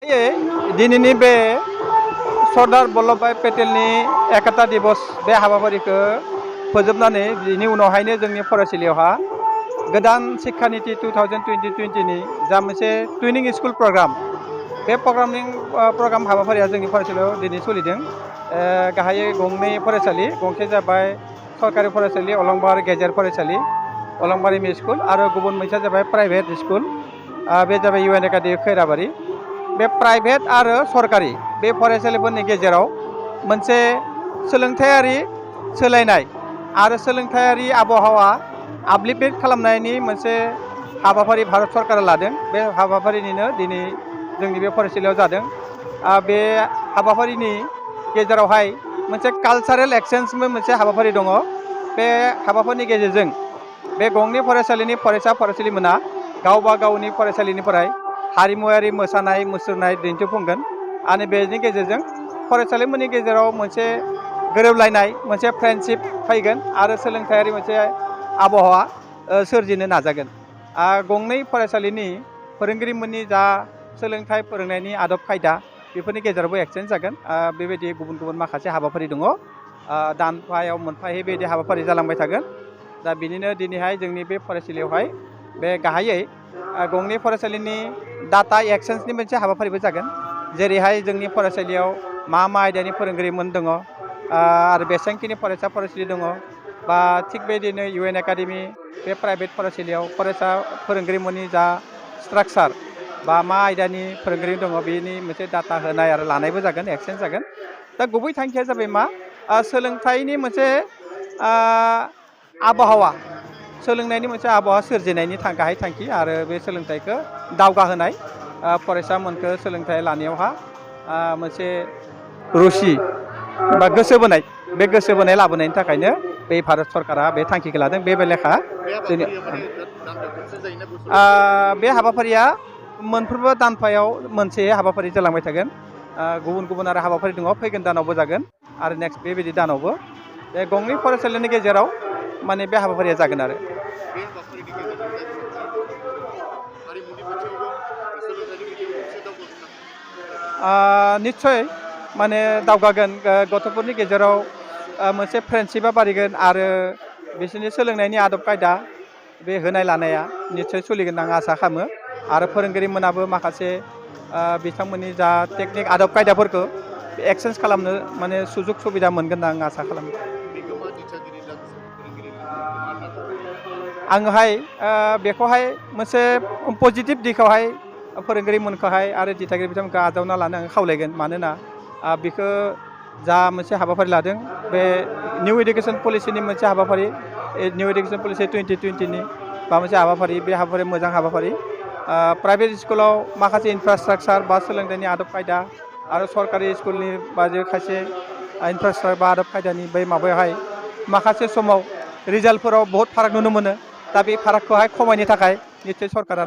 दिनैनि बे सरदार वल्लभभाई पेटेलनि एकता दिवस बे हाबाफारिखौ फोजोबनानै बिनि उनावहायनो जोंनि फरायसालियावहा गोदान शिक्षा नीति 2020 नि जा मोनसे ट्रेनिं स्कुल प्रग्राम बे प्रग्राम हाबाफारिया जोंनि फरायसालियाव दिनै सोलिदों। गाहायै गंनै फरायसालि, गंसे जाबाय सरकारि फरायसालि अलंबार गेजेर फरायसालि अलंबार एम इ स्कुल आरो गुबुन मोनसेया जाबाय प्राइभेट स्कुल, बे जाबाय इउ एन एकाडेमि खैराबारि। बे प्राइभेट आरो सरकारि बे फरायसालिफोरनि गेजेराव मोनसे सोलोंथायारि सोलायनाय आरो सोलोंथायारि आबहावा आप्लिफमेन्ट खालामनायनि मोनसे हाबाफारि भारत सरकारा लादों। बे हाबाफारिनिनो दिनै जोंनि बे फरायसालियाव जादों। बे हाबाफारिनि गेजेरावहाय मोनसे कालचारेल एक्सचेन्जबो मोनसे हाबाफारि दङ। बे हाबाफारिनि गेजेरजों बे गंनै फरायसालिनि फरायसा फरायसुलिमोना गावबा गावनि फरायसालिनिफ्राय हारिमुआरि मोसानाय मुसुरनाय दिन्थिफुंगोन आरो बेनि गेजेरजों फरायसालिफोरनि गेजेराव मोनसे गोरोबलायनाय मोनसे फ्रेन्डशिप फैगोन आरो सोलोंथायारि मोनसे आबहावा सोरजिनो नाजागोन। गंनै फरायसालिनि फोरोंगिरिमोननि जा सोलोंथाइ फोरोंनायनि आदब खायदा बेफोरनि गेजेरावबो एक्सचेन्ज जागोन। बेबायदि गुबुन गुबुन माखासे हाबाफारि दङ। दानफायाव मोनफायै बेबायदि हाबाफारि जालांबाय थागोन। दा बिनिनो दिनैहाय जोंनि बे फरायसालियावहाय बे गाहायै गंनै फरायसालिनि डाटा एक्सचेन्जनि मोनसे हाबाफारिबो जागोन। जेरैहाय जोंनि फरायसालियाव मा आयदानि फोरोंगिरिमोन दङ आरो बेसेबांखिनि फरायसा फरायसुलि दङ, बा थिग बेबायदिनो इउ एन एकाडेमि बे प्राइभेट फरायसालियाव फरायसा फोरोंगिरिमोननि जा स्ट्राक्चार बा मा आयदानि फोरोंगिरि दङ बेनि मोनसे डाटा होनाय आरो लानायबो जागोन, एक्सचेन्ज जागोन। दा गुबै थांखिया जाबाय मा, सोलोंथाइनि मोनसे आबहावा, सोलोंनायनि मोनसे आबहावा सोरजिनायनि गाहाय थांखि आरो बे सोलोंथाइखौ दावगाहोनाय, फरायसामोनखौ सोलोंथाइ लानायावहा मोनसे रुसि बा गोसो बोनाय, बे गोसो बोनाय लाबोनायनि थाखायनो बे भारत सरकारा बे थांखिखौ लादों। बे लेखा बे हाबाफारिया मोनफ्रोमबो दानफायाव मोनसे हाबाफारि जालांबाय थागोन। गुबुन गुबुन आरो हाबाफारि दङ, फैगोन दानावबो जागोन आरो नेक्स्ट बेबायदि दानावबो बे गंनै फरायसालिनि गेजेराव माने बे हाबाफारिया जागोन आरो। निस्सय माने दावगागोन। गथ'फोरनि गेजेराव मोनसे फ्रेन्डशिपा बारायगोन आरो बिसोरनि सोलोंनायनि आदब खायदा बे होनाय लानाया निस्सय सोलिगोन आं आसा खालामो। आरो फोरोंगिरिमोनाबो माखासे बिथांमोननि जा टेकनिक आदब खायदाफोरखौ एक्सचेन्ज खालामनो माने सुजुग सुबिदा मोनगोन आं आसा खालामो। आङोहाय बेखौहाय मोनसे पजिटिभ दिगावहाय फोरोंगिरिमोनखौहाय आरो दिथागिरि बिथांमोनखौ आजावना लानो आं खावलायगोन। मानोना बेखौ जा मोनसे हाबाफारि लादों बे निउ इडुकेसन पलिसिनि मोनसे हाबाफारि, निउ इडुकेसन पलिसि 2020नि बा मोनसे हाबाफारि, बे हाबाफारि मोजां हाबाफारि। प्राइभेट स्कुलाव माखासे इनफ्रास्ट्राक्चार बा सोलोंथाइनि आदब खायदा आरो सरकारि स्कुलनि बाजे खायसे इनफ्रास्ट्राक्चार बा आदब खायदानि बै माबायावहाय माखासे समाव रिजाल्टफोराव बहुत फाराग नुनो मोनो। दा बे फारागखौहाय खमायनो थाखाय निस्सय सरकारा